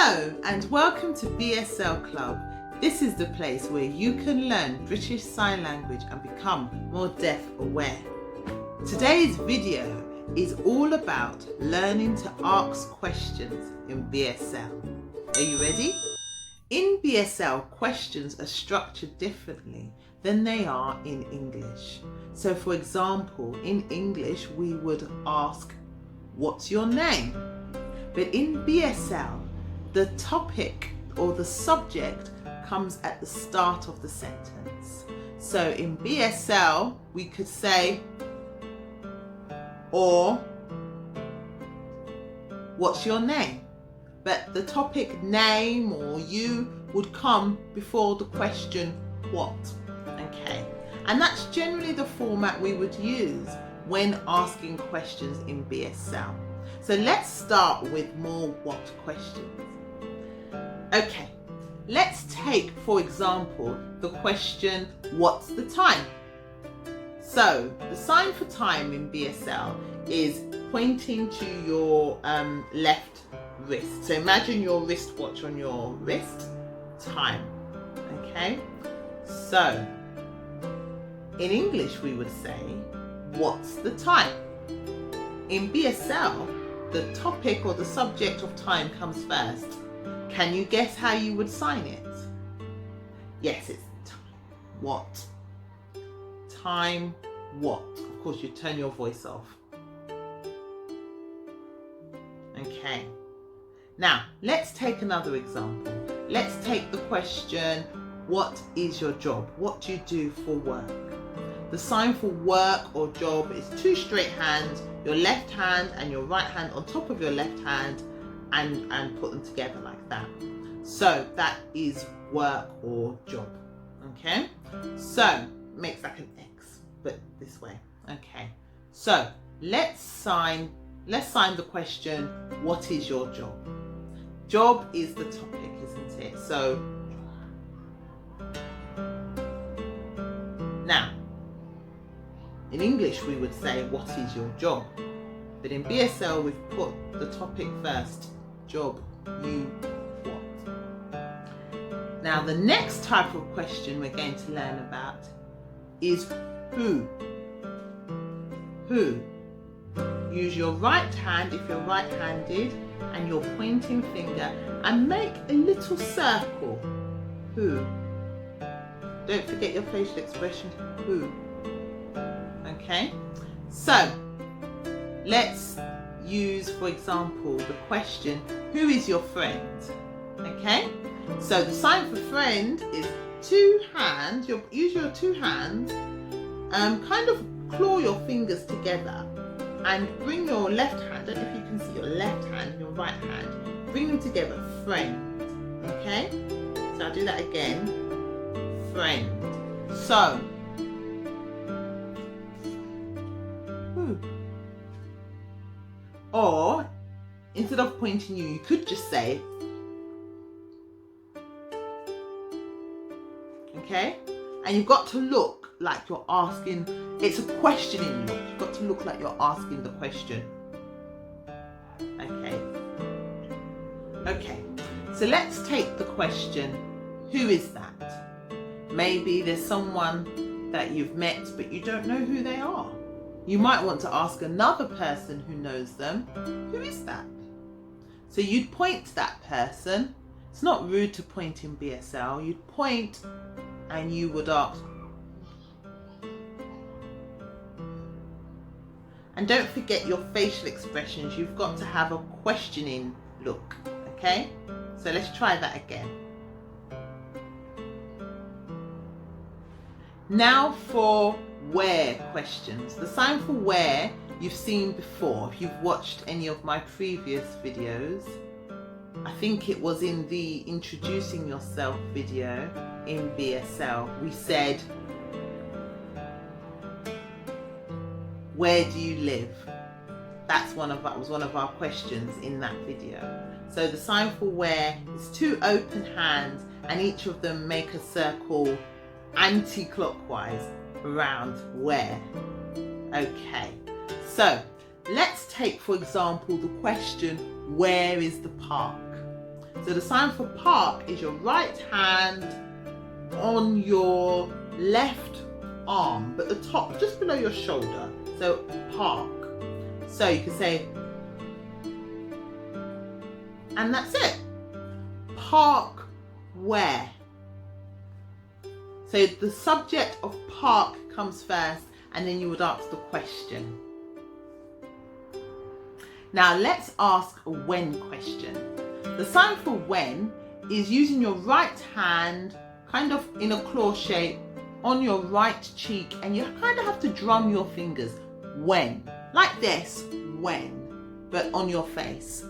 Hello and welcome to BSL Club. This is the place where you can learn British Sign Language and become more deaf aware. Today's video is all about learning to ask questions in BSL. Are you ready? In BSL, questions are structured differently than they are in English. So for example, in English we would ask, "What's your name?" But in BSL, the topic or the subject comes at the start of the sentence. So in BSL, we could say, or, "What's your name?" But the topic name or you would come before the question what. Okay, and that's generally the format we would use when asking questions in BSL. So let's start with more what questions. Okay, let's take, for example, the question, what's the time? So the sign for time in BSL is pointing to your left wrist. So imagine your wristwatch on your wrist, time. Okay, so in English we would say, what's the time? In BSL, the topic or the subject of time comes first. Can you guess how you would sign it? Yes, it's time. What? Time, what? Of course, you turn your voice off. Okay. Now, let's take another example. Let's take the question, what is your job? What do you do for work? The sign for work or job is two straight hands, your left hand and your right hand on top of your left hand, and put them together like that. So that is work or job. Okay? So makes like an X, but this way. Okay. So let's sign the question, what is your job? Job is the topic, isn't it? So now in English we would say, what is your job? But in BSL we've put the topic first, job, you, what. Now the next type of question we're going to learn about is who. Who. Use your right hand if you're right-handed and your pointing finger and make a little circle. Who. Don't forget your facial expression, who. Okay, so let's use, for example, the question, who is your friend? Okay, so the sign for friend is two hands. Use your two hands, kind of claw your fingers together and bring your left hand, I don't know if you can see your left hand and your right hand, bring them together, friend. Okay, so I'll do that again, friend. So or instead of pointing you could just say, okay, and you've got to look like you're asking, it's a questioning look, you've got to look like you're asking the question. Okay, so let's take the question, who is that? Maybe there's someone that you've met but you don't know who they are. You might want to ask another person who knows them, who is that? So you'd point to that person. It's not rude to point in BSL. You'd point and you would ask. And don't forget your facial expressions. You've got to have a questioning look, okay? So let's try that again. Now for where questions. The sign for where you've seen before if you've watched any of my previous videos. I think it was in the introducing yourself video in BSL. We said, where do you live? That was one of our questions in that video. So the sign for where is two open hands and each of them make a circle anti-clockwise around where. Okay, so let's take, for example, the question, where is the park? So the sign for park is your right hand on your left arm, but the top, just below your shoulder. So park. So you can say, and that's it. Park where? So the subject of park comes first, and then you would ask the question. Now let's ask a when question. The sign for when is using your right hand kind of in a claw shape on your right cheek, and you kind of have to drum your fingers. When. Like this, when. But on your face,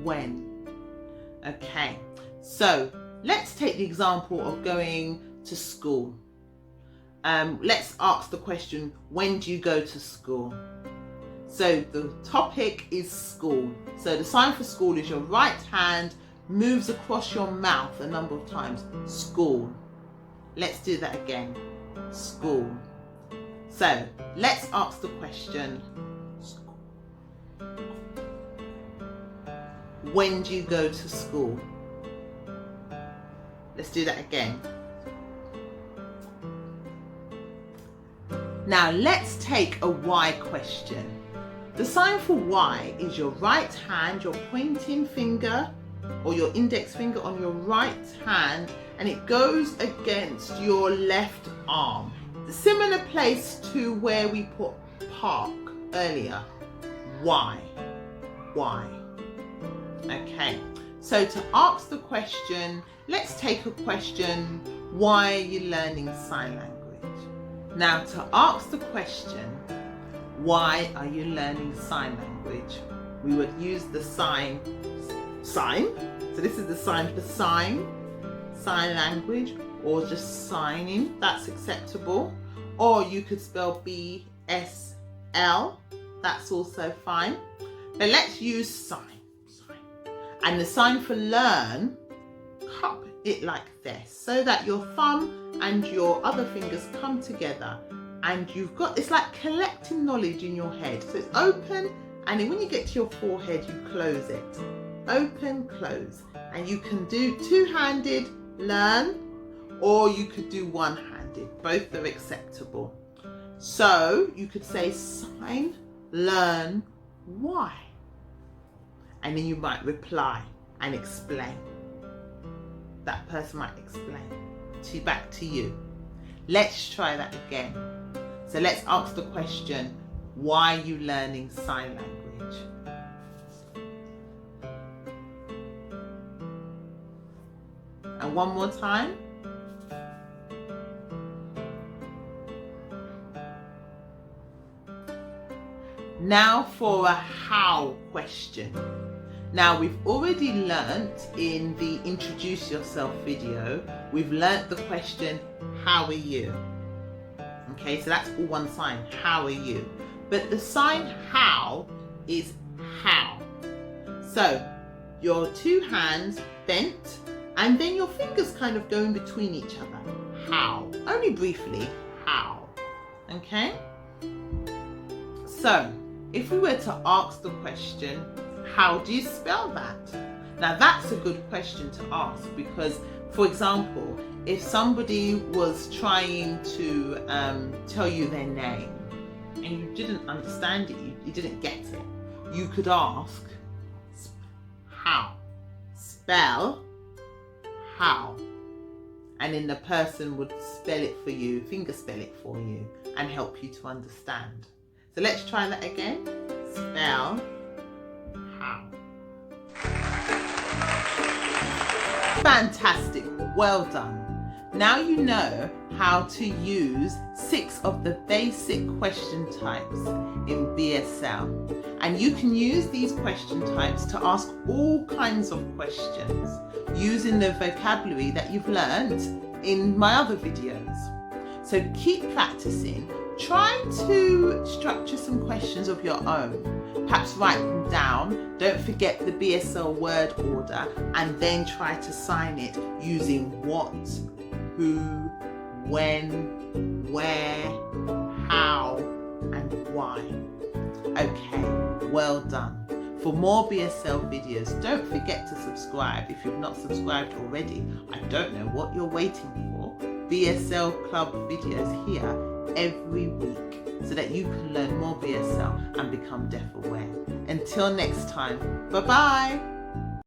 when. Okay, so let's take the example of going to school. Let's ask the question, when do you go to school? So the topic is school. So the sign for school is your right hand moves across your mouth a number of times. School. Let's do that again. School. So let's ask the question, when do you go to school? Let's do that again. Now let's take a why question. The sign for why is your right hand, your pointing finger or your index finger on your right hand, and it goes against your left arm. The similar place to where we put park earlier. Why? Why? Okay, so to ask the question, let's take a question, why are you learning sign language? Now to ask the question, why are you learning sign language? We would use the sign. So this is the sign for sign language, or just signing, that's acceptable. Or you could spell BSL, that's also fine. But let's use sign. And the sign for learn, cup it like this, so that your thumb and your other fingers come together, and you've got, it's like collecting knowledge in your head. So it's open, and then when you get to your forehead, you close it. Open, close. And you can do two-handed learn, or you could do one-handed. Both are acceptable. So you could say sign, learn, why? And then you might reply and explain. That person might explain back to you. Let's try that again. So let's ask the question, why are you learning sign language? And one more time. Now for a how question. Now we've already learnt in the introduce yourself video, we've learnt the question, how are you? Okay, so that's all one sign, how are you? But the sign how is how. So your two hands bent, and then your fingers kind of go in between each other. How, only briefly, how. Okay? So if we were to ask the question, how do you spell that? Now that's a good question to ask, because, for example, if somebody was trying to tell you their name and you didn't understand it, you didn't get it, you could ask, how? Spell how. And then the person would spell it for you, finger spell it for you, and help you to understand. So let's try that again. Spell how. Fantastic, well done. Now you know how to use 6 of the basic question types in BSL. And you can use these question types to ask all kinds of questions using the vocabulary that you've learned in my other videos. So keep practicing. Try to structure some questions of your own. Perhaps write them down. Don't forget the BSL word order, and then try to sign it using what, who, when, where, how, and why. Okay, well done. for more BSL videos. Don't forget to subscribe if you've not subscribed already. I don't know what you're waiting for. BSL Club videos here every week so that you can learn more BSL and become deaf aware. Until next time, bye bye.